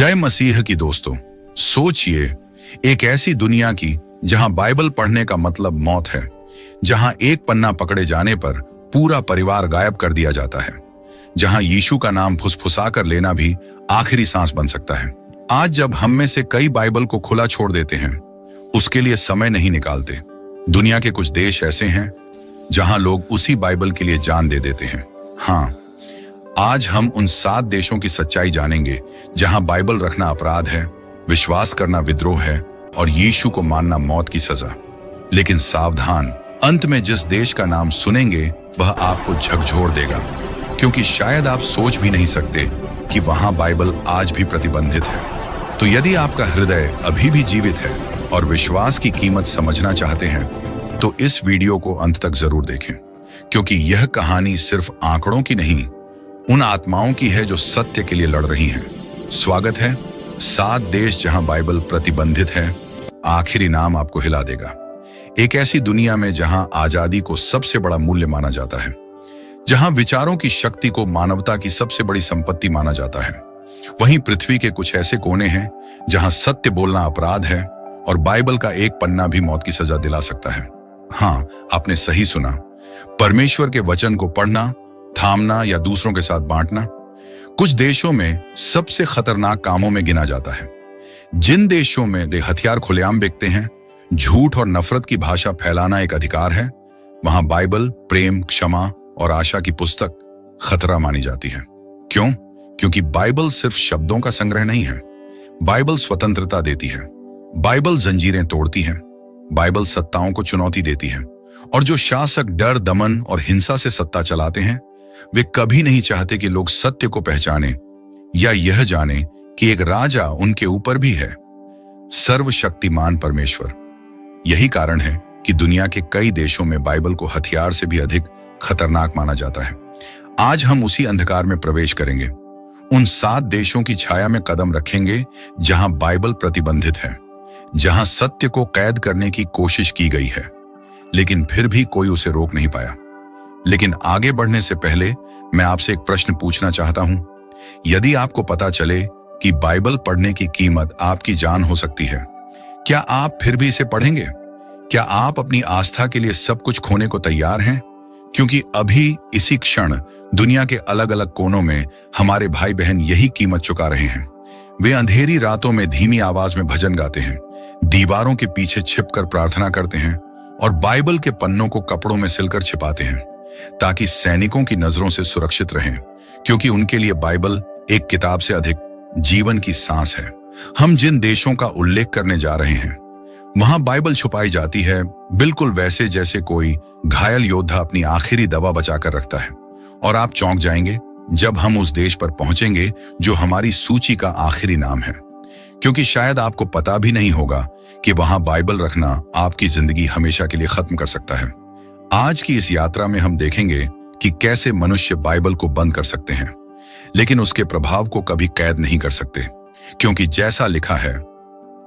जय मसीह की दोस्तों। सोचिए, एक ऐसी दुनिया की जहां बाइबल पढ़ने का मतलब मौत है, जहां एक पन्ना पकड़े जाने पर पूरा परिवार गायब कर दिया जाता है, जहां यीशु का नाम फुसफुसा कर लेना भी आखिरी सांस बन सकता है। आज जब हम में से कई बाइबल को खुला छोड़ देते हैं, उसके लिए समय नहीं निकालते। दुनिया के कुछ देश ऐसे हैं जहां लोग उसी बाइबल के लिए जान दे देते हैं। हाँ, आज हम उन 7 देशों की सच्चाई जानेंगे जहां बाइबल रखना अपराध है, विश्वास करना विद्रोह है और यीशु को मानना मौत की सजा। लेकिन सावधान, अंत में जिस देश का नाम सुनेंगे वह आपको झकझोर देगा, क्योंकि शायद आप सोच भी नहीं सकते कि वहां बाइबल आज भी प्रतिबंधित है। तो यदि आपका हृदय अभी भी जीवित है और विश्वास की कीमत समझना चाहते हैं, तो इस वीडियो को अंत तक जरूर देखें, क्योंकि यह कहानी सिर्फ आंकड़ों की नहीं, उन आत्माओं की है जो सत्य के लिए लड़ रही हैं। स्वागत है 7 देश जहां बाइबल प्रतिबंधित है। आखिरी नाम आपको हिला देगा। एक ऐसी दुनिया में जहां आजादी को सबसे बड़ा मूल्य माना जाता है, जहां विचारों की शक्ति को मानवता की सबसे बड़ी संपत्ति माना जाता है, वहीं पृथ्वी के कुछ ऐसे कोने हैं जहां सत्य बोलना अपराध है और बाइबल का एक पन्ना भी मौत की सजा दिला सकता है। हाँ, आपने सही सुना। परमेश्वर के वचन को पढ़ना, थामना या दूसरों के साथ बांटना कुछ देशों में सबसे खतरनाक कामों में गिना जाता है। जिन देशों में हथियार खुलेआम बिकते हैं, झूठ और नफरत की भाषा फैलाना एक अधिकार है, वहां बाइबल प्रेम, क्षमा और आशा की पुस्तक खतरा मानी जाती है। क्यों? क्योंकि बाइबल सिर्फ शब्दों का संग्रह नहीं है। बाइबल स्वतंत्रता देती है, बाइबल जंजीरें तोड़ती है, बाइबल सत्ताओं को चुनौती देती है। और जो शासक डर, दमन और हिंसा से सत्ता चलाते हैं, वे कभी नहीं चाहते कि लोग सत्य को पहचाने या यह जाने कि एक राजा उनके ऊपर भी है, सर्वशक्तिमान परमेश्वर। यही कारण है कि दुनिया के कई देशों में बाइबल को हथियार से भी अधिक खतरनाक माना जाता है। आज हम उसी अंधकार में प्रवेश करेंगे, उन 7 देशों की छाया में कदम रखेंगे जहां बाइबल प्रतिबंधित है, जहां सत्य को कैद करने की कोशिश की गई है, लेकिन फिर भी कोई उसे रोक नहीं पाया। लेकिन आगे बढ़ने से पहले मैं आपसे एक प्रश्न पूछना चाहता हूं। यदि आपको पता चले कि बाइबल पढ़ने की कीमत आपकी जान हो सकती है, क्या आप फिर भी इसे पढ़ेंगे? क्या आप अपनी आस्था के लिए सब कुछ खोने को तैयार हैं? क्योंकि अभी इसी क्षण दुनिया के अलग अलग कोनों में हमारे भाई बहन यही कीमत चुका रहे हैं। वे अंधेरी रातों में धीमी आवाज में भजन गाते हैं, दीवारों के पीछे छिपकर प्रार्थना करते हैं और बाइबल के पन्नों को कपड़ों में सिलकर छिपाते हैं ताकि सैनिकों की नजरों से सुरक्षित रहें, क्योंकि उनके लिए बाइबल एक किताब से अधिक जीवन की सांस है। हम जिन देशों का उल्लेख करने जा रहे हैं, वहां बाइबल छुपाई जाती है, बिल्कुल वैसे जैसे कोई घायल योद्धा अपनी आखिरी दवा बचाकर रखता है। और आप चौंक जाएंगे जब हम उस देश पर पहुंचेंगे जो हमारी सूची का आखिरी नाम है, क्योंकि शायद आपको पता भी नहीं होगा कि वहां बाइबल रखना आपकी जिंदगी हमेशा के लिए खत्म कर सकता है। आज की इस यात्रा में हम देखेंगे कि कैसे मनुष्य बाइबल को बंद कर सकते हैं, लेकिन उसके प्रभाव को कभी कैद नहीं कर सकते, क्योंकि जैसा लिखा है,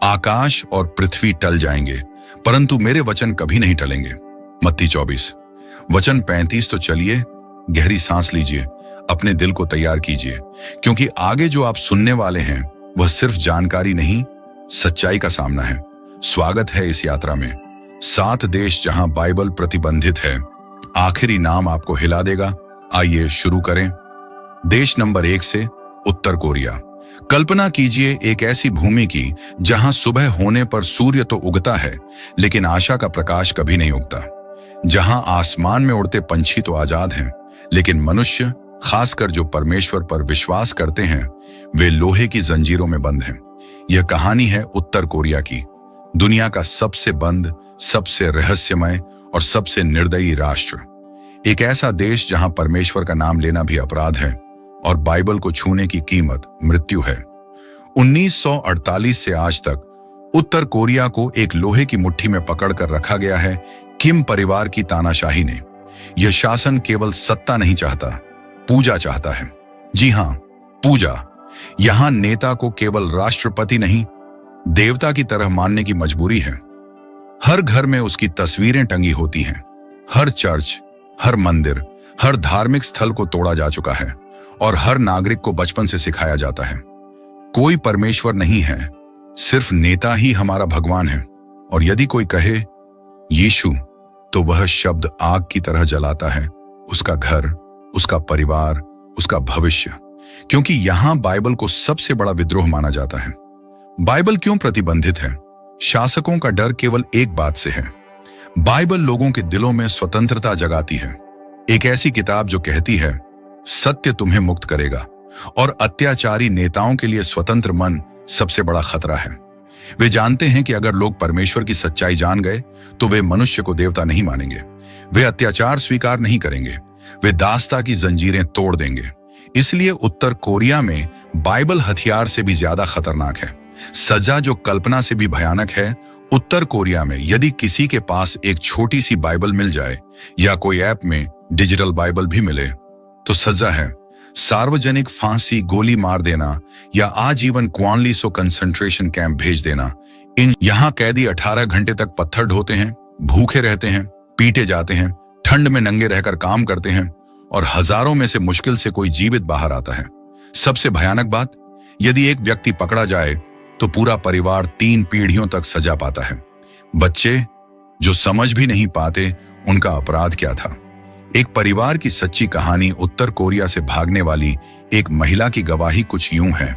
आकाश और पृथ्वी टल जाएंगे परंतु मेरे वचन कभी नहीं टलेंगे। मत्ती 24 वचन 35। तो चलिए, गहरी सांस लीजिए, अपने दिल को तैयार कीजिए, क्योंकि आगे जो आप सुनने वाले हैं वह सिर्फ जानकारी नहीं, सच्चाई का सामना है। स्वागत है इस यात्रा में। 7 देश जहां बाइबल प्रतिबंधित है, आखिरी नाम आपको हिला देगा। आइए शुरू करें। देश नंबर 1 से उत्तर कोरिया। कल्पना कीजिए एक ऐसी भूमि की जहां सुबह होने पर सूर्य तो उगता है, लेकिन आशा का प्रकाश कभी नहीं उगता। जहां आसमान में उड़ते पंछी तो आजाद हैं, लेकिन मनुष्य, खासकर जो परमेश्वर पर विश्वास करते हैं, वे लोहे की जंजीरों में बंद हैं। यह कहानी है उत्तर कोरिया की, दुनिया का सबसे बंद, सबसे रहस्यमय और सबसे निर्दयी राष्ट्र। एक ऐसा देश जहां परमेश्वर का नाम लेना भी अपराध है और बाइबल को छूने की कीमत मृत्यु है। 1948 से आज तक उत्तर कोरिया को एक लोहे की मुट्ठी में पकड़कर रखा गया है, किम परिवार की तानाशाही ने। यह शासन केवल सत्ता नहीं चाहता, पूजा चाहता है। जी हां, पूजा। यहां नेता को केवल राष्ट्रपति नहीं, देवता की तरह मानने की मजबूरी है। हर घर में उसकी तस्वीरें टंगी होती हैं। हर चर्च, हर मंदिर, हर धार्मिक स्थल को तोड़ा जा चुका है और हर नागरिक को बचपन से सिखाया जाता है, कोई परमेश्वर नहीं है, सिर्फ नेता ही हमारा भगवान है। और यदि कोई कहे यीशु, तो वह शब्द आग की तरह जलाता है उसका घर, उसका परिवार, उसका भविष्य। क्योंकि यहां बाइबल को सबसे बड़ा विद्रोह माना जाता है। बाइबल क्यों प्रतिबंधित है? शासकों का डर केवल एक बात से है। बाइबल लोगों के दिलों में स्वतंत्रता जगाती है। एक ऐसी किताब जो कहती है सत्य तुम्हें मुक्त करेगा, और अत्याचारी नेताओं के लिए स्वतंत्र मन सबसे बड़ा खतरा है। वे जानते हैं कि अगर लोग परमेश्वर की सच्चाई जान गए तो वे मनुष्य को देवता नहीं मानेंगे, वे अत्याचार स्वीकार नहीं करेंगे, वे दासता की जंजीरें तोड़ देंगे। इसलिए उत्तर कोरिया में बाइबल हथियार से भी ज्यादा खतरनाक है। सजा जो कल्पना से भी भयानक है। उत्तर कोरिया में यदि किसी के पास एक छोटी सी बाइबल मिल जाए या कोई ऐप में डिजिटल बाइबल भी मिले तो सजा है सार्वजनिक फांसी, गोली मार देना या आजीवन क्वानलीसो कंसंट्रेशन कैंप भेज देना। यहां कैदी 18 घंटे तक पत्थर ढोते हैं, भूखे रहते हैं, पीटे जाते हैं, ठंड में नंगे रहकर काम करते हैं और हजारों में से मुश्किल से कोई जीवित बाहर आता है। सबसे भयानक बात, यदि एक व्यक्ति पकड़ा जाए तो पूरा परिवार 3 पीढ़ियों तक सजा पाता है। बच्चे जो समझ भी नहीं पाते उनका अपराध क्या था। एक परिवार की सच्ची कहानी उत्तर कोरिया से भागने वाली एक महिला की गवाही कुछ यूं है।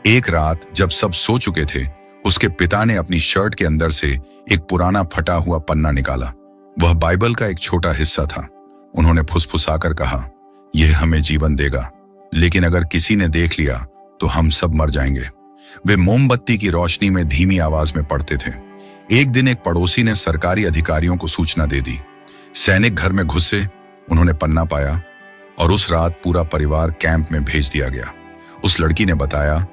एक रात जब सब सो चुके थे, उसके पिता ने अपनी शर्ट के अंदर से एक पुराना फटा हुआ पन्ना निकाला। वह बाइबल का एक छोटा हिस्सा था। उन्होंने फुसफुसाकर कहा, यह हमें जीवन देगा, लेकिन अगर किसी ने देख लिया तो हम सब मर जाएंगे। वे मोमबत्ती की रोशनी में धीमी आवाज में पढ़ते थे। एक दिन एक पड़ोसी ने सरकारी अधिकारियों को सूचना दे दी। सैनिक घर में घुसे, उन्होंने पन्ना पाया और उस रात पूरा परिवार कैंप में भेज दिया गया। उस लड़की ने बताया,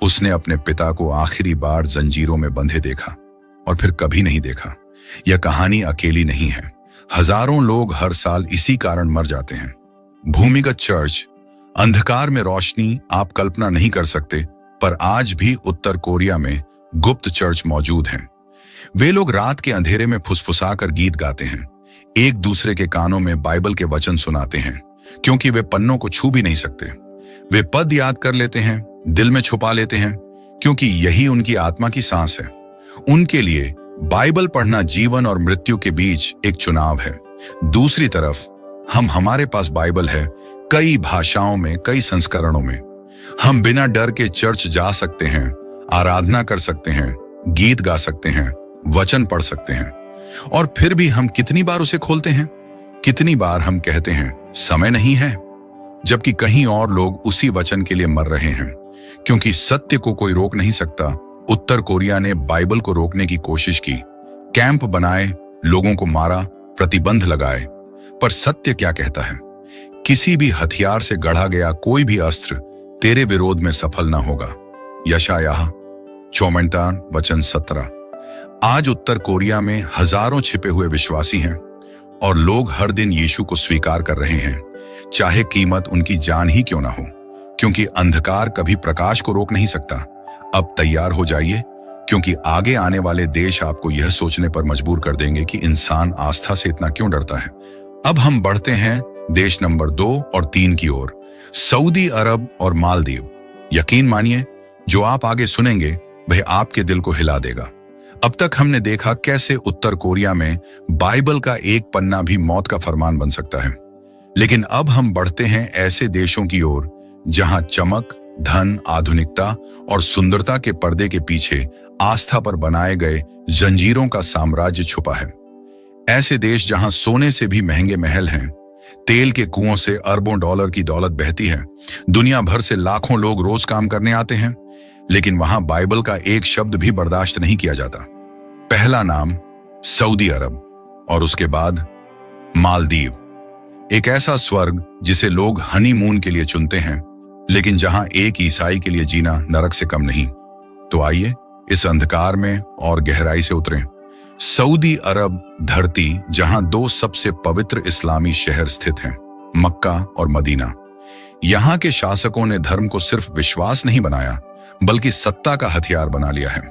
उसने अपने पिता को आखिरी बार जंजीरों में बंधे देखा और फिर कभी नहीं देखा। यह कहानी अकेली नहीं है। हजारों लोग हर साल इसी कारण मर जाते हैं। भूमिगत चर्च, अंधकार में रोशनी, आप कल्पना नहीं कर सकते, पर आज भी उत्तर कोरिया में गुप्त चर्च मौजूद हैं। वे लोग रात के अंधेरे में फुसफुसाकर गीत गाते हैं, एक दूसरे के कानों में बाइबल के वचन सुनाते हैं, क्योंकि वे पन्नों को छू भी नहीं सकते। वे पद याद कर लेते हैं, दिल में छुपा लेते हैं, क्योंकि यही उनकी आत्मा की सांस है। उनके लिए बाइबल पढ़ना जीवन और मृत्यु के बीच एक चुनाव है। दूसरी तरफ हमारे पास बाइबल है, कई भाषाओं में, कई संस्करणों में। हम बिना डर के चर्च जा सकते हैं, आराधना कर सकते हैं, गीत गा सकते हैं, वचन पढ़ सकते हैं। और फिर भी हम कितनी बार उसे खोलते हैं? कितनी बार हम कहते हैं समय नहीं है, जबकि कहीं और लोग उसी वचन के लिए मर रहे हैं। क्योंकि सत्य को कोई रोक नहीं सकता। उत्तर कोरिया ने बाइबल को रोकने की कोशिश की, कैंप बनाए, लोगों को मारा, प्रतिबंध लगाए, पर सत्य क्या कहता है? किसी भी हथियार से गढ़ा गया कोई भी अस्त्र तेरे विरोध में सफल ना होगा। यशायाह 54 वचन 17। आज उत्तर कोरिया में हजारों छिपे हुए विश्वासी हैं और लोग हर दिन यीशु को स्वीकार कर रहे हैं, चाहे कीमत उनकी जान ही क्यों ना हो। क्योंकि अंधकार कभी प्रकाश को रोक नहीं सकता। अब तैयार हो जाइए, क्योंकि आगे आने वाले देश आपको यह सोचने पर मजबूर कर देंगे कि इंसान आस्था से इतना क्यों डरता है। अब हम बढ़ते हैं देश नंबर 2 और 3 की ओर, सऊदी अरब और मालदीव। यकीन मानिए, जो आप आगे सुनेंगे वह आपके दिल को हिला देगा। अब तक हमने देखा कैसे उत्तर कोरिया में बाइबल का एक पन्ना भी मौत का फरमान बन सकता है। लेकिन अब हम बढ़ते हैं ऐसे देशों की ओर जहां चमक, धन, आधुनिकता और सुंदरता के पर्दे के पीछे आस्था पर बनाए गए जंजीरों का साम्राज्य छुपा है। ऐसे देश जहां सोने से भी महंगे महल हैं, तेल के कुओं से अरबों डॉलर की दौलत बहती है, दुनिया भर से लाखों लोग रोज काम करने आते हैं, लेकिन वहां बाइबल का एक शब्द भी बर्दाश्त नहीं किया जाता। पहला नाम सऊदी अरब और उसके बाद मालदीव। एक ऐसा स्वर्ग जिसे लोग हनीमून के लिए चुनते हैं, लेकिन जहां एक ईसाई के लिए जीना नरक से कम नहीं। तो आइए इस अंधकार में और गहराई से उतरें। सऊदी अरब, धरती जहां 2 सबसे पवित्र इस्लामी शहर स्थित हैं, मक्का और मदीना। यहां के शासकों ने धर्म को सिर्फ विश्वास नहीं बनाया, बल्कि सत्ता का हथियार बना लिया है।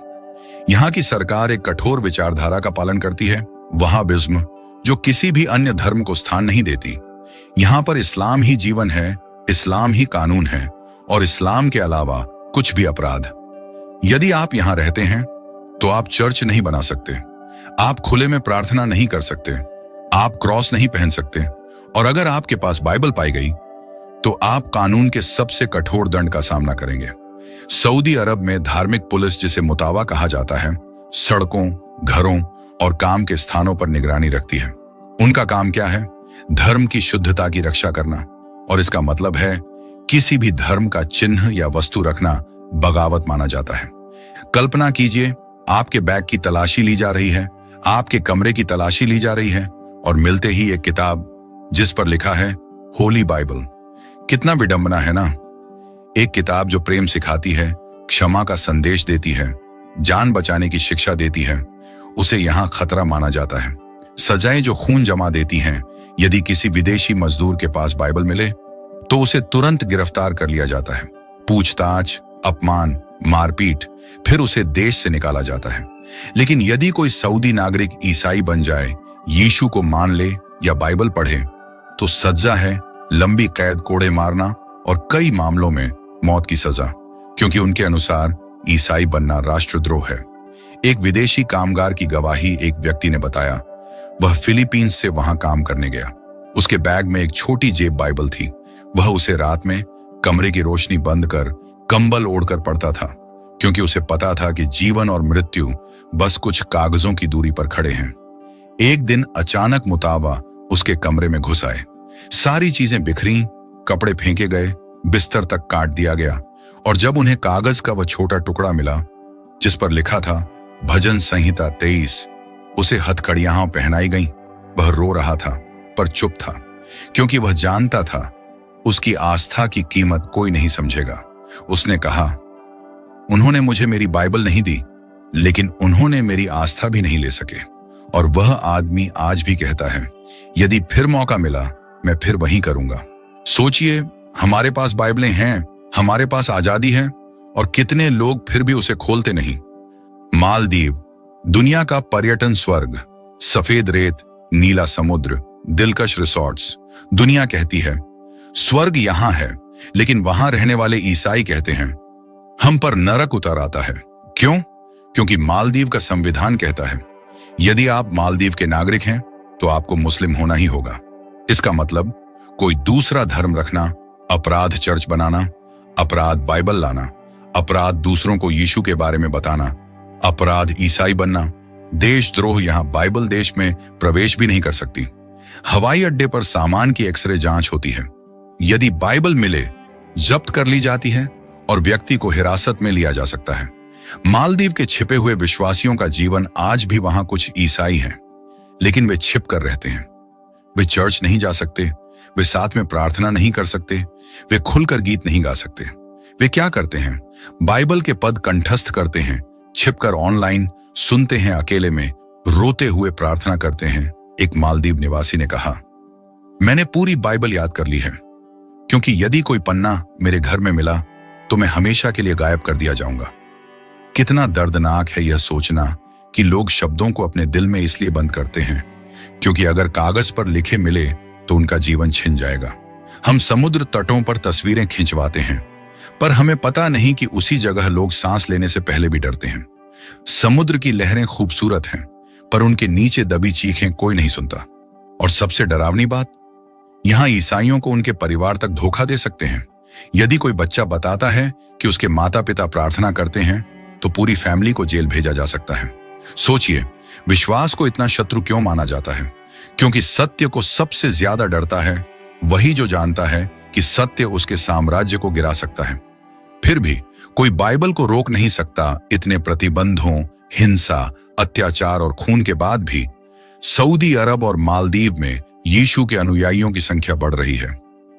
यहां की सरकार एक कठोर विचारधारा का पालन करती है, वहाबिज्म, जो किसी भी अन्य धर्म को स्थान नहीं देती। यहां पर इस्लाम ही जीवन है, इस्लाम ही कानून है और इस्लाम के अलावा कुछ भी अपराध। यदि आप यहां रहते हैं तो आप चर्च नहीं बना सकते, आप खुले में प्रार्थना नहीं कर सकते, आप क्रॉस नहीं पहन सकते, और अगर आपके पास बाइबल पाई गई तो आप कानून के सबसे कठोर दंड का सामना करेंगे। सऊदी अरब में धार्मिक पुलिस, जिसे मुतावा कहा जाता है, सड़कों, घरों और काम के स्थानों पर निगरानी रखती है। उनका काम क्या है? धर्म की शुद्धता की रक्षा करना, और इसका मतलब है किसी भी धर्म का चिन्ह या वस्तु रखना बगावत माना जाता है। कल्पना कीजिए, आपके बैग की तलाशी ली जा रही है, आपके कमरे की तलाशी ली जा रही है, और मिलते ही एक किताब जिस पर लिखा है होली बाइबल। कितना विडंबना है ना। एक किताब जो प्रेम सिखाती है, क्षमा का संदेश देती है, जान बचाने की शिक्षा देती है, उसे यहां खतरा माना जाता है। सजाएं जो खून जमा देती हैं, यदि किसी विदेशी मजदूर के पास बाइबल मिले तो उसे तुरंत गिरफ्तार कर लिया जाता है। पूछताछ, अपमान, मारपीट, फिर उसे देश से निकाला जाता है। लेकिन यदि कोई सऊदी नागरिक ईसाई बन जाए, यीशु को मान ले या बाइबल पढ़े, तो सजा है लंबी कैद, कोड़े मारना और कई मामलों में मौत की सजा, क्योंकि उनके अनुसार ईसाई बनना राष्ट्रद्रोह है। एक विदेशी कामगार की गवाही एक व्यक्ति ने बताया। वह फिलीपींस से वहां काम करने गया। उसके बैग में एक छोटी जेब बाइबल थी। वह उसे रात में कमरे की रोशनी बंद कर कंबल ओढ़कर पढ़ता था, क्योंकि उसे पता था कि जीवन और मृत्यु बस कुछ कागजों की दूरी पर खड़े हैं। एक दिन अचानक मुतावा उसके कमरे में घुस आए। सारी चीजें बिखरी, कपड़े फेंके गए, बिस्तर तक काट दिया गया, और जब उन्हें कागज का वह छोटा टुकड़ा मिला जिस पर लिखा था भजन संहिता 23, उसे हथकड़ियां पहनाई गईं। वह रो रहा था पर चुप था, क्योंकि वह जानता था उसकी आस्था की कीमत कोई नहीं समझेगा। उसने कहा, उन्होंने मुझे मेरी बाइबल नहीं दी, लेकिन उन्होंने मेरी आस्था भी नहीं ले सके। और वह आदमी आज भी कहता है, यदि फिर मौका मिला मैं फिर वही करूंगा। सोचिए, हमारे पास बाइबलें हैं, हमारे पास आजादी है, और कितने लोग फिर भी उसे खोलते नहीं। मालदीव, दुनिया का पर्यटन स्वर्ग, सफेद रेत, नीला समुद्र, दिलकश रिसोर्ट्स। दुनिया कहती है स्वर्ग यहां है, लेकिन वहां रहने वाले ईसाई कहते हैं हम पर नरक उतर आता है। क्यों? क्योंकि मालदीव का संविधान कहता है यदि आप मालदीव के नागरिक हैं तो आपको मुस्लिम होना ही होगा। इसका मतलब कोई दूसरा धर्म रखना अपराध, चर्च बनाना अपराध, बाइबल लाना अपराध, दूसरों को यीशु के बारे में बताना अपराध, ईसाई बनना देशद्रोह। यहां बाइबल देश में प्रवेश भी नहीं कर सकती। हवाई अड्डे पर सामान की एक्सरे जांच होती है। यदि बाइबल मिले, जब्त कर ली जाती है और व्यक्ति को हिरासत में लिया जा सकता है। मालदीव के छिपे हुए विश्वासियों का जीवन आज भी वहां कुछ ईसाई हैं, लेकिन वे छिप कर रहते हैं। वे चर्च नहीं जा सकते, वे साथ में प्रार्थना नहीं कर सकते, वे खुलकर गीत नहीं गा सकते। वे क्या करते हैं? बाइबल के पद कंठस्थ करते हैं, छिपकर ऑनलाइन सुनते हैं, अकेले में रोते हुए प्रार्थना करते हैं। एक मालदीव निवासी ने कहा, मैंने पूरी बाइबल याद कर ली है, क्योंकि यदि कोई पन्ना मेरे घर में मिला तो मैं हमेशा के लिए गायब कर दिया जाऊंगा। कितना दर्दनाक है यह सोचना कि लोग शब्दों को अपने दिल में इसलिए बंद करते हैं क्योंकि अगर कागज पर लिखे मिले तो उनका जीवन छिन जाएगा। हम समुद्र तटों पर तस्वीरें खिंचवाते हैं, पर हमें पता नहीं कि उसी जगह लोग सांस लेने से पहले भी डरते हैं। समुद्र की लहरें खूबसूरत हैं, पर उनके नीचे दबी चीखें कोई नहीं सुनता। और सबसे डरावनी बात, यहां ईसाइयों को उनके परिवार तक धोखा दे सकते हैं। यदि कोई बच्चा बताता है कि उसके माता पिता प्रार्थना करते हैं तो पूरी फैमिली को जेल भेजा जा सकता है। सोचिए, विश्वास को इतना शत्रु क्यों माना जाता है? क्योंकि सत्य को सबसे ज्यादा डरता है वही जो जानता है कि सत्य उसके साम्राज्य को गिरा सकता है। फिर भी कोई बाइबल को रोक नहीं सकता। इतने प्रतिबंधों, हिंसा, अत्याचार और खून के बाद भी सऊदी अरब और मालदीव में यीशु के अनुयायियों की संख्या बढ़ रही है।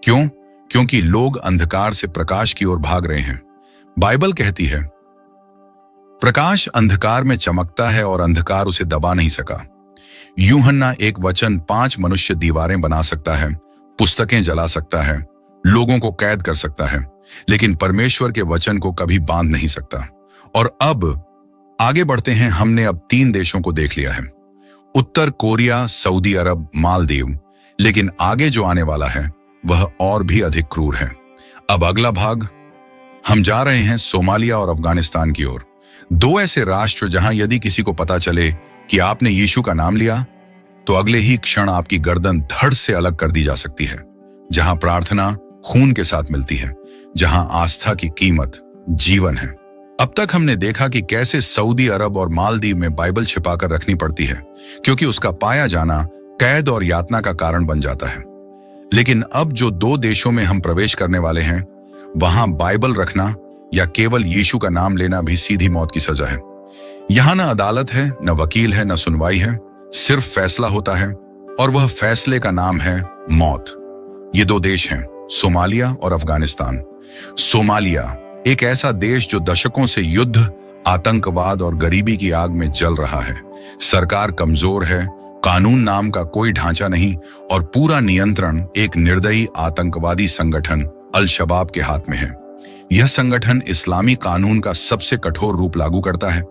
क्यों? क्योंकि लोग अंधकार से प्रकाश की ओर भाग रहे हैं। बाइबल कहती है, प्रकाश अंधकार में चमकता है और अंधकार उसे दबा नहीं सका। यूहन्ना 1:5, 5 मनुष्य दीवारें बना सकता है, पुस्तकें जला सकता है, लोगों को कैद कर सकता है, लेकिन परमेश्वर के वचन को कभी बांध नहीं सकता। और अब आगे बढ़ते हैं। हमने अब 3 देशों को देख लिया है, उत्तर कोरिया, सऊदी अरब, मालदीव। लेकिन आगे जो आने वाला है वह और भी अधिक क्रूर है। अब अगला भाग, हम जा रहे हैं सोमालिया और अफगानिस्तान की ओर। दो ऐसे राष्ट्र जहां यदि किसी को पता चले कि आपने यीशु का नाम लिया तो अगले ही क्षण आपकी गर्दन धड़ से अलग कर दी जा सकती है। जहां प्रार्थना खून के साथ मिलती है, जहां आस्था की कीमत जीवन है। अब तक हमने देखा कि कैसे सऊदी अरब और मालदीव में बाइबल छिपाकर रखनी पड़ती है, क्योंकि उसका पाया जाना कैद और यातना का कारण बन जाता है। लेकिन अब जो दो देशों में हम प्रवेश करने वाले हैं, वहां बाइबल रखना या केवल यीशु का नाम लेना भी सीधी मौत की सजा है। यहां ना अदालत है, न वकील है, न सुनवाई है, सिर्फ फैसला होता है, और वह फैसले का नाम है मौत। ये दो देश हैं, सोमालिया और अफगानिस्तान। सोमालिया एक ऐसा देश जो दशकों से युद्ध, आतंकवाद और गरीबी की आग में जल रहा है। सरकार कमजोर है, कानून नाम का कोई ढांचा नहीं, और पूरा नियंत्रण एक निर्दयी आतंकवादी संगठन अल शबाब के हाथ में है। यह संगठन इस्लामी कानून का सबसे कठोर रूप लागू करता है।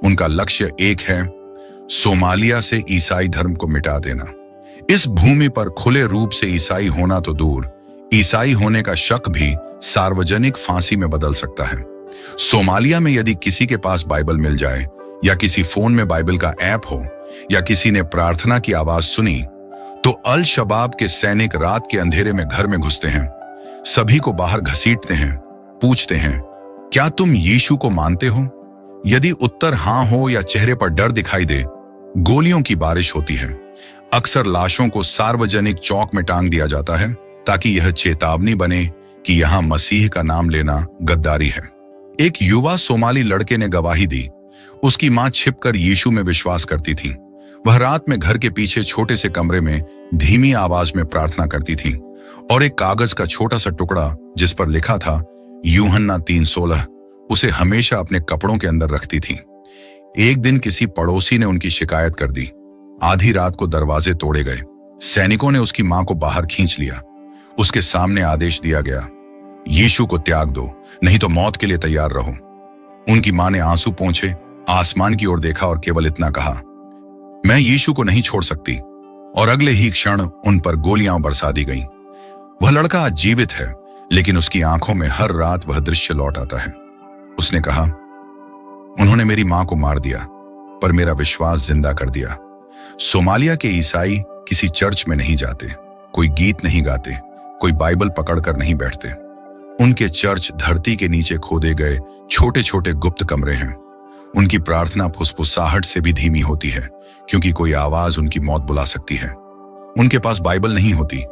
उनका लक्ष्य एक है, सोमालिया से ईसाई धर्म को मिटा देना। इस भूमि पर खुले रूप से ईसाई होना तो दूर, ईसाई होने का शक भी सार्वजनिक फांसी में बदल सकता है। सोमालिया में यदि किसी के पास बाइबल मिल जाए, या किसी फोन में बाइबल का ऐप हो, या किसी ने प्रार्थना की आवाज सुनी, तो अल शबाब के सैनिक रात के अंधेरे में घर में घुसते हैं, सभी को बाहर घसीटते हैं, पूछते हैं, क्या तुम यीशु को मानते हो? यदि उत्तर हां हो या चेहरे पर डर दिखाई दे, गोलियों की बारिश होती है। अक्सर लाशों को सार्वजनिक चौक में टांग दिया जाता है, ताकि यह चेतावनी बने कि यहां मसीह का नाम लेना गद्दारी है। एक युवा सोमाली लड़के ने गवाही दी। उसकी मां छिपकर यीशु में विश्वास करती थी। वह रात में घर के पीछे छोटे से कमरे में धीमी आवाज में प्रार्थना करती थी, और एक कागज का छोटा सा टुकड़ा जिस पर लिखा था यूहन्ना 3:16 उसे हमेशा अपने कपड़ों के अंदर रखती थी। एक दिन किसी पड़ोसी ने उनकी शिकायत कर दी। आधी रात को दरवाजे तोड़े गए। सैनिकों ने उसकी मां को बाहर खींच लिया। उसके सामने आदेश दिया गया, यीशु को त्याग दो, नहीं तो मौत के लिए तैयार रहो। उनकी मां ने आंसू पोंछे आसमान की ओर देखा और केवल इतना कहा, मैं यीशु को नहीं छोड़ सकती। और अगले ही क्षण उन पर गोलियां बरसा दी गईं। वह लड़का आज जीवित है, लेकिन उसकी आंखों में हर रात वह दृश्य लौट आता है। उसने कहा, उन्होंने मेरी मां को मार दिया, पर मेरा विश्वास जिंदा कर दिया। सोमालिया के ईसाई किसी चर्च में नहीं जाते, कोई गीत नहीं गाते, कोई बाइबल पकड़कर नहीं बैठते। उनके चर्च धरती के नीचे खोदे गए छोटे छोटे गुप्त कमरे हैं। उनकी प्रार्थना फुसफुसाहट से भी धीमी होती है, क्योंकि कोई आवाज उनकी मौत बुला सकती है। उनके पास बाइबल नहीं होती,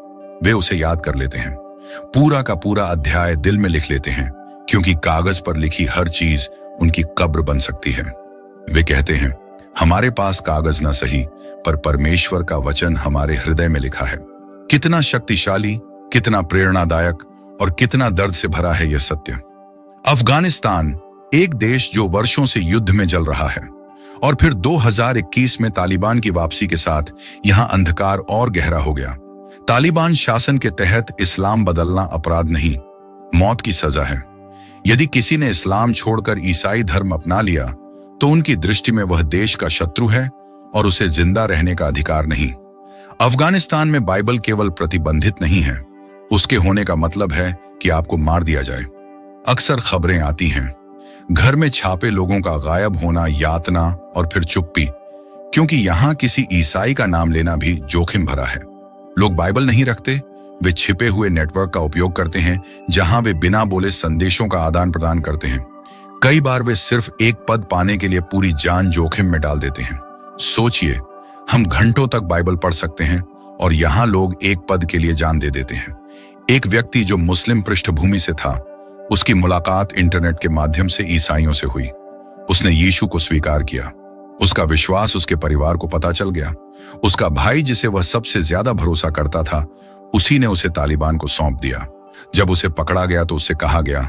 वे उसे याद कर लेते हैं। पूरा का पूरा अध्याय दिल में लिख लेते हैं, क्योंकि कागज पर लिखी हर चीज उनकी कब्र बन सकती है। वे कहते हैं, हमारे पास कागज ना सही, पर परमेश्वर का वचन हमारे हृदय में लिखा है। कितना शक्तिशाली, कितना प्रेरणादायक और कितना दर्द से भरा है यह सत्य। अफगानिस्तान एक देश जो वर्षों से युद्ध में जल रहा है, और फिर 2021 में तालिबान की वापसी के साथ यहां अंधकार और गहरा हो गया। तालिबान शासन के तहत इस्लाम बदलना अपराध नहीं, मौत की सजा है। यदि किसी ने इस्लाम छोड़कर ईसाई धर्म अपना लिया, तो उनकी दृष्टि में वह देश का शत्रु है और उसे जिंदा रहने का अधिकार नहीं। अफगानिस्तान में बाइबल केवल प्रतिबंधित नहीं है, उसके होने का मतलब है कि आपको मार दिया जाए। अक्सर खबरें आती हैं, घर में छापे लोगों का गायब होना, यातना और फिर चुप्पी, क्योंकि यहां किसी ईसाई का नाम लेना भी जोखिम भरा है। लोग बाइबल नहीं रखते, वे छिपे हुए नेटवर्क का उपयोग करते हैं, जहां वे बिना बोले संदेशों का आदान प्रदान करते हैं। कई बार वे सिर्फ एक पद पाने के लिए पूरी जान जोखिम में डाल देते हैं। सोचिए, हम घंटों तक बाइबल पढ़ सकते हैं और यहां लोग एक पद के लिए जान दे देते हैं। एक व्यक्ति जो मुस्लिम पृष्ठभूमि से था, उसकी मुलाकात इंटरनेट के माध्यम से ईसाइयों से हुई। उसने यीशु को स्वीकार किया। उसका विश्वास उसके परिवार को पता चल गया। उसका भाई, जिसे वह सबसे ज्यादा भरोसा करता था, उसी ने उसे तालिबान को सौंप दिया। जब उसे पकड़ा गया तो उससे कहा गया,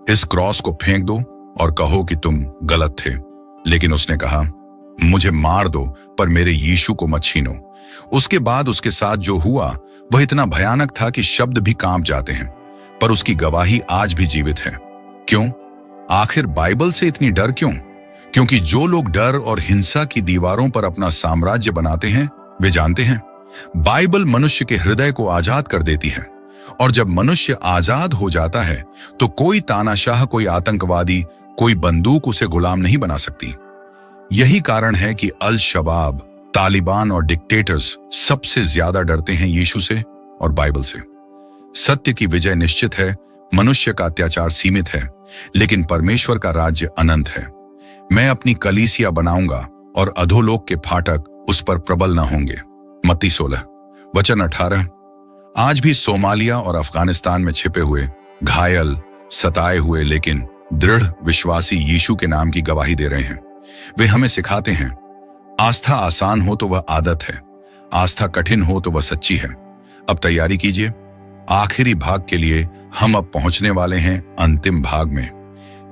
इस क्रॉस को फेंक दो और कहो कि तुम गलत थे। लेकिन उसने कहा, मुझे मार दो, पर मेरे यीशु को मत छीनो। उसके बाद उसके साथ जो हुआ वह इतना भयानक था कि शब्द भी कांप जाते हैं, पर उसकी गवाही आज भी जीवित है। क्यों? आखिर बाइबल से इतनी डर क्यों? क्योंकि जो लोग डर और हिंसा की दीवारों पर अपना साम्राज्य बनाते हैं, वे जानते हैं बाइबल मनुष्य के हृदय को आजाद कर देती है। और जब मनुष्य आजाद हो जाता है तो कोई तानाशाह, कोई आतंकवादी, कोई बंदूक उसे गुलाम नहीं बना सकती। यही कारण है कि अल शबाब, तालिबान और डिक्टेटर्स सबसे ज्यादा डरते हैं यीशु से और बाइबल से। सत्य की विजय निश्चित है, मनुष्य का अत्याचार सीमित है, लेकिन परमेश्वर का राज्य अनंत है। मैं अपनी कलीसिया बनाऊंगा और अधोलोक के फाटक उस पर प्रबल न होंगे। मत्ती 16 वचन 18। आज भी सोमालिया और अफगानिस्तान में छिपे हुए, घायल, सताए हुए लेकिन दृढ़ विश्वासी यीशु के नाम की गवाही दे रहे हैं। वे हमें सिखाते हैं, आस्था आसान हो तो वह आदत है, आस्था कठिन हो तो वह सच्ची है। अब तैयारी कीजिए, आखिरी भाग के लिए हम अब पहुंचने वाले हैं अंतिम भाग में,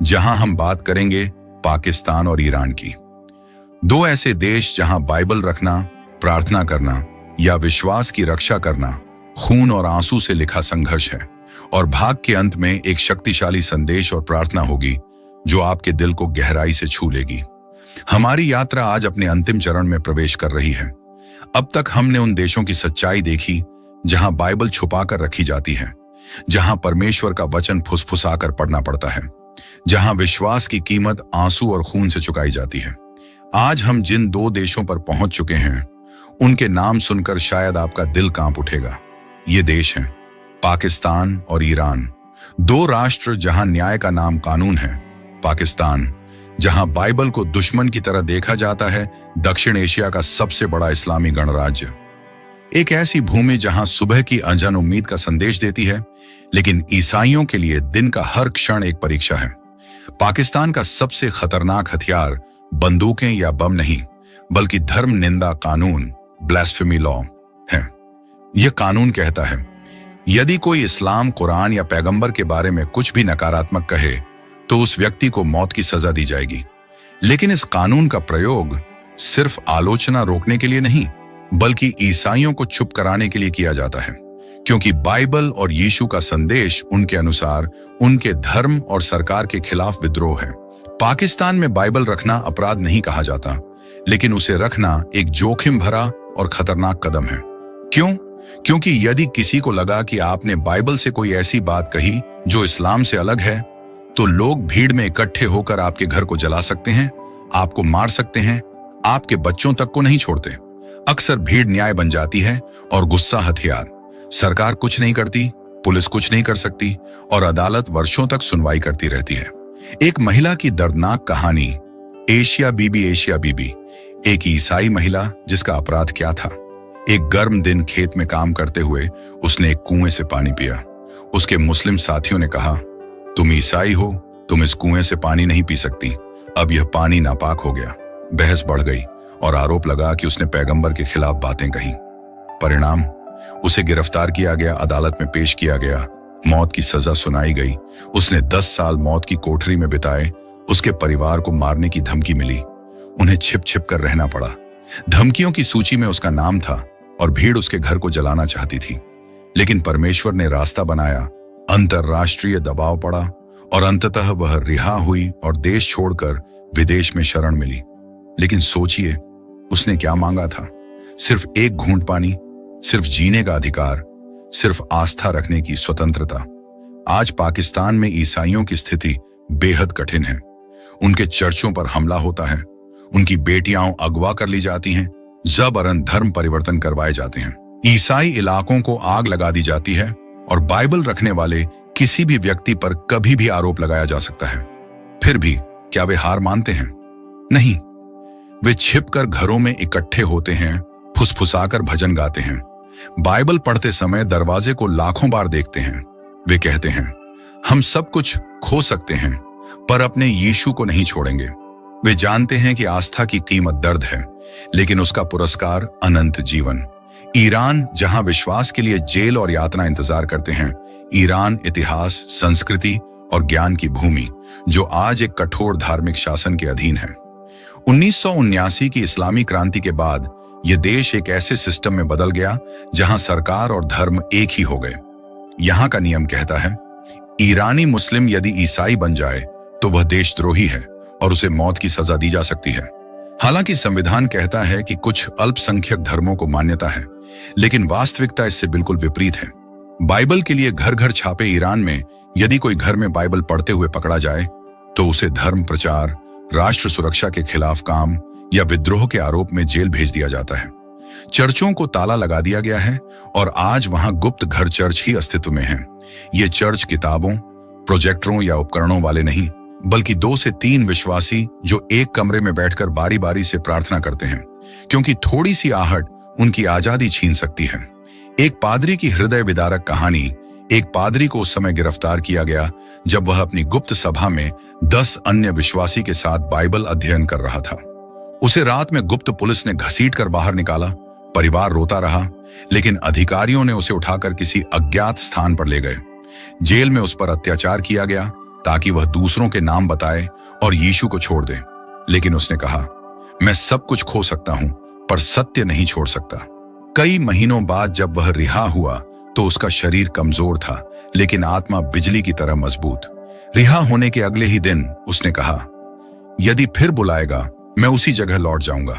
जहां हम बात करेंगे पाकिस्तान और ईरान की। दो ऐसे देश जहां बाइबल रखना, प्रार्थना करना या विश्वास की रक्षा करना खून और आंसू से लिखा संघर्ष है। और भाग के अंत में एक शक्तिशाली संदेश और प्रार्थना होगी जो आपके दिल को गहराई से छू लेगी। हमारी यात्रा आज अपने अंतिम चरण में प्रवेश कर रही है। अब तक हमने उन देशों की सच्चाई देखी जहां बाइबल छुपा कर रखी जाती है, जहां परमेश्वर का वचन फुसफुसाकर पढ़ना पड़ता है, जहां विश्वास की कीमत आंसू और खून से चुकाई जाती है। आज हम जिन दो देशों पर पहुंच चुके हैं, उनके नाम सुनकर शायद आपका दिल कांप उठेगा। ये देश हैं पाकिस्तान और ईरान, दो राष्ट्र जहां न्याय का नाम कानून है। पाकिस्तान, जहां बाइबल को दुश्मन की तरह देखा जाता है, दक्षिण एशिया का सबसे बड़ा इस्लामी गणराज्य। एक ऐसी भूमि जहां सुबह की अनजान उम्मीद का संदेश देती है, लेकिन ईसाइयों के लिए दिन का हर क्षण एक परीक्षा है। पाकिस्तान का सबसे खतरनाक हथियार बंदूकें या बम नहीं, बल्कि धर्म निंदा कानून, ब्लास्फेमी लॉ है। यह कानून कहता है, यदि कोई इस्लाम, कुरान या पैगंबर के बारे में कुछ भी नकारात्मक कहे तो उस व्यक्ति को मौत की सजा दी जाएगी। लेकिन इस कानून का प्रयोग सिर्फ आलोचना रोकने के लिए नहीं, बल्कि ईसाइयों को चुप कराने के लिए किया जाता है, क्योंकि बाइबल और यीशु का संदेश उनके अनुसार उनके धर्म और सरकार के खिलाफ विद्रोह है। पाकिस्तान में बाइबल रखना अपराध नहीं कहा जाता, लेकिन उसे रखना एक जोखिम भरा और खतरनाक कदम है। क्यों? क्योंकि यदि किसी को लगा कि आपने बाइबल से कोई ऐसी बात कही जो इस्लाम से अलग है, तो लोग भीड़ में इकट्ठे होकर आपके घर को जला सकते हैं, आपको मार सकते हैं, आपके बच्चों तक को नहीं छोड़ते। अक्सर भीड़ न्याय बन जाती है और गुस्सा हथियार। सरकार कुछ नहीं करती, पुलिस कुछ नहीं कर सकती और अदालत वर्षों तक सुनवाई करती रहती है। एक महिला की दर्दनाक कहानी, एशिया बीबी, एक ईसाई महिला जिसका अपराध क्या था। एक गर्म दिन खेत में काम करते हुए उसने एक कुएं से पानी पिया। उसके मुस्लिम साथियों ने कहा, तुम ईसाई हो, तुम इस कुएं से पानी नहीं पी सकती, अब यह पानी नापाक हो गया। बहस बढ़ गई और आरोप लगा कि उसने पैगंबर के खिलाफ बातें कही। परिणाम, उसे गिरफ्तार किया गया, अदालत में पेश किया गया, मौत की सजा सुनाई गई। उसने 10 साल मौत की कोठरी में बिताए। उसके परिवार को मारने की धमकी मिली, उन्हें छिप छिप कर रहना पड़ा। धमकियों की सूची में उसका नाम था और भीड़ उसके घर को जलाना चाहती थी। लेकिन परमेश्वर ने रास्ता बनाया, अंतरराष्ट्रीय दबाव पड़ा और अंततः वह रिहा हुई और देश छोड़कर विदेश में शरण मिली। लेकिन सोचिए, उसने क्या मांगा था? सिर्फ एक घूंट पानी, सिर्फ जीने का अधिकार, सिर्फ आस्था रखने की स्वतंत्रता। आज पाकिस्तान में ईसाइयों की स्थिति बेहद कठिन है। उनके चर्चों पर हमला होता है, उनकी बेटियां अगवा कर ली जाती हैं, जबरन धर्म परिवर्तन करवाए जाते हैं, ईसाई इलाकों को आग लगा दी जाती है और बाइबल रखने वाले किसी भी व्यक्ति पर कभी भी आरोप लगाया जा सकता है। फिर भी क्या वे हार मानते हैं? नहीं, वे छिपकर घरों में इकट्ठे होते हैं, फुसफुसाकर भजन गाते हैं, बाइबल पढ़ते समय दरवाजे को लाखों बार देखते हैं। वे कहते हैं, हम सब कुछ खो सकते हैं पर अपने यीशु को नहीं छोड़ेंगे। वे जानते हैं कि आस्था की कीमत दर्द है, लेकिन उसका पुरस्कार अनंत जीवन। ईरान, जहां विश्वास के लिए जेल और यातना इंतजार करते हैं। ईरान इतिहास, संस्कृति और ज्ञान की भूमि, जो आज एक कठोर धार्मिक शासन के अधीन है। 1979 की इस्लामी क्रांति के बाद यह देश एक ऐसे सिस्टम में बदल गया जहां सरकार और धर्म एक ही हो गए। यहां का नियम कहता है, ईरानी मुस्लिम यदि ईसाई बन जाए तो वह देशद्रोही है और उसे मौत की सजा दी जा सकती है। हालांकि संविधान कहता है कि कुछ अल्पसंख्यक धर्मों को मान्यता है, लेकिन वास्तविकता इससे बिल्कुल विपरीत है। बाइबल के लिए घर घर छापे ईरान में यदि कोई घर में बाइबल पढ़ते हुए पकड़ा जाए तो उसे धर्म प्रचार, राष्ट्र सुरक्षा के खिलाफ काम या विद्रोह के आरोप में जेल भेज दिया जाता है। चर्चों को ताला लगा दिया गया है और आज वहां गुप्त घर चर्च ही अस्तित्व में हैं। ये चर्च किताबों, प्रोजेक्टरों या उपकरणों वाले नहीं, बल्कि 2 से 3 विश्वासी जो एक कमरे में बैठकर बारी बारी से प्रार्थना करते हैं, क्योंकि थोड़ी सी आहट उनकी आजादी छीन सकती है। एक पादरी की हृदय विदारक कहानी। एक पादरी को उस समय गिरफ्तार किया गया जब वह अपनी गुप्त सभा में 10 अन्य विश्वासी के साथ बाइबल अध्ययन कर रहा था। उसे रात में गुप्त पुलिस ने घसीट कर बाहर निकाला। परिवार रोता रहा, लेकिन अधिकारियों ने उसे उठाकर किसी अज्ञात स्थान पर ले गए। जेल में उस पर अत्याचार किया गया ताकि वह दूसरों के नाम बताए और यीशु को छोड़ दे। लेकिन उसने कहा, मैं सब कुछ खो सकता हूं पर सत्य नहीं छोड़ सकता। कई महीनों बाद जब वह रिहा हुआ तो उसका शरीर कमजोर था, लेकिन आत्मा बिजली की तरह मजबूत। रिहा होने के अगले ही दिन उसने कहा, यदि फिर बुलाएगा मैं उसी जगह लौट जाऊंगा।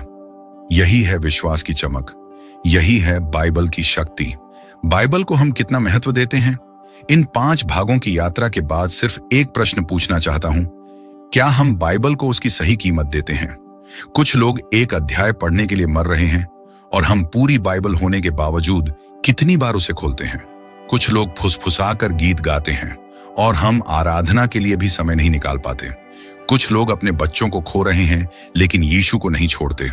यही है विश्वास की चमक, यही है बाइबल की शक्ति। बाइबल को हम कितना महत्व देते हैं? इन 5 भागों की यात्रा के बाद सिर्फ एक प्रश्न पूछना चाहता हूं, क्या हम बाइबल को उसकी सही कीमत देते हैं? कुछ लोग एक अध्याय पढ़ने के लिए मर रहे हैं और हम पूरी बाइबल होने के बावजूद कितनी बार उसे खोलते हैं। कुछ लोग फुसफुसाकर गीत गाते हैं और हम आराधना के लिए भी समय नहीं निकाल पाते। कुछ लोग अपने बच्चों को खो रहे हैं लेकिन यीशु को नहीं छोड़ते,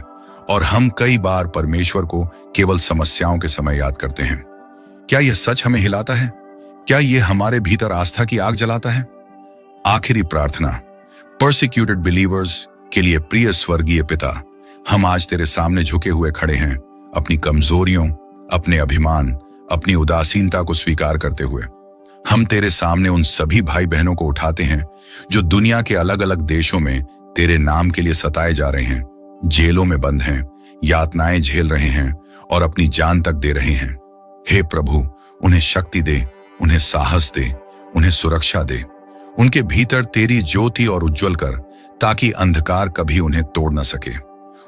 और हम कई बार परमेश्वर को केवल समस्याओं के समय याद करते हैं। क्या यह सच हमें हिलाता है? क्या यह हमारे भीतर आस्था की आग जलाता है? आखिरी प्रार्थना। परसिक्यूटेड बिलीवर्स के लिए प्रिय स्वर्गीय पिता, हम आज तेरे सामने झुके हुए खड़े हैं, अपनी कमजोरियों, अपने अभिमान, अपनी उदासीनता को स्वीकार करते हुए। हम तेरे सामने उन सभी भाई बहनों को उठाते हैं जो दुनिया के अलग अलग देशों में तेरे नाम के लिए सताए जा रहे हैं, जेलों में बंद हैं, यातनाएं झेल रहे हैं और अपनी जान तक दे रहे हैं। हे प्रभु, उन्हें शक्ति दे, उन्हें साहस दे, उन्हें सुरक्षा दे। उनके भीतर तेरी ज्योति और उज्जवल कर, ताकि अंधकार कभी उन्हें तोड़ न सके।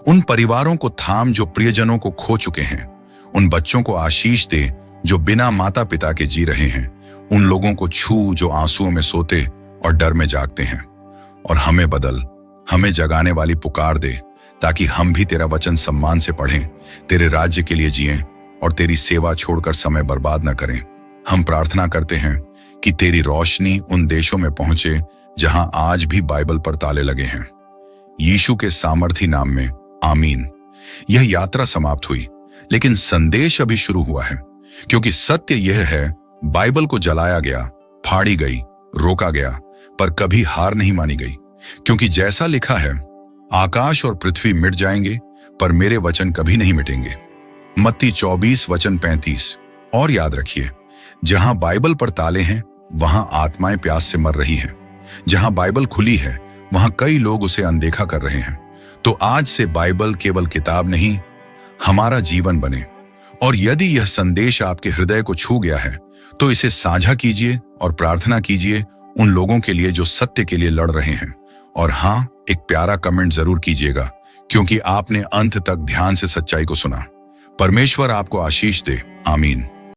उन परिवारों को थाम जो प्रियजनों को खो चुके हैं। उन बच्चों को आशीष दे जो बिना माता पिता के जी रहे हैं। उन लोगों को छू जो आंसुओं में सोते और डर में जागते हैं। और हमें बदल, हमें जगाने वाली पुकार दे, ताकि हम भी तेरा वचन सम्मान से पढ़ें, तेरे राज्य के लिए जिएं और तेरी सेवा छोड़कर समय बर्बाद न करें। हम प्रार्थना करते हैं कि तेरी रोशनी उन देशों में पहुंचे जहां आज भी बाइबल पर ताले लगे हैं। यीशु के सामर्थी नाम में आमीन। यह यात्रा समाप्त हुई, लेकिन संदेश अभी शुरू हुआ है, क्योंकि सत्य यह है, बाइबल को जलाया गया, फाड़ी गई, रोका गया, पर कभी हार नहीं मानी गई। क्योंकि जैसा लिखा है, आकाश और पृथ्वी मिट जाएंगे पर मेरे वचन कभी नहीं मिटेंगे। मत्ती 24 वचन 35। और याद रखिए, जहां बाइबल पर ताले हैं वहां आत्माएं प्यास से मर रही हैं। जहां बाइबल खुली है वहां कई लोग उसे अनदेखा कर रहे हैं। तो आज से बाइबल केवल किताब नहीं, हमारा जीवन बने। और यदि यह संदेश आपके हृदय को छू गया है तो इसे साझा कीजिए और प्रार्थना कीजिए उन लोगों के लिए जो सत्य के लिए लड़ रहे हैं। और हाँ, एक प्यारा कमेंट जरूर कीजिएगा, क्योंकि आपने अंत तक ध्यान से सच्चाई को सुना। परमेश्वर आपको आशीष दे। आमीन।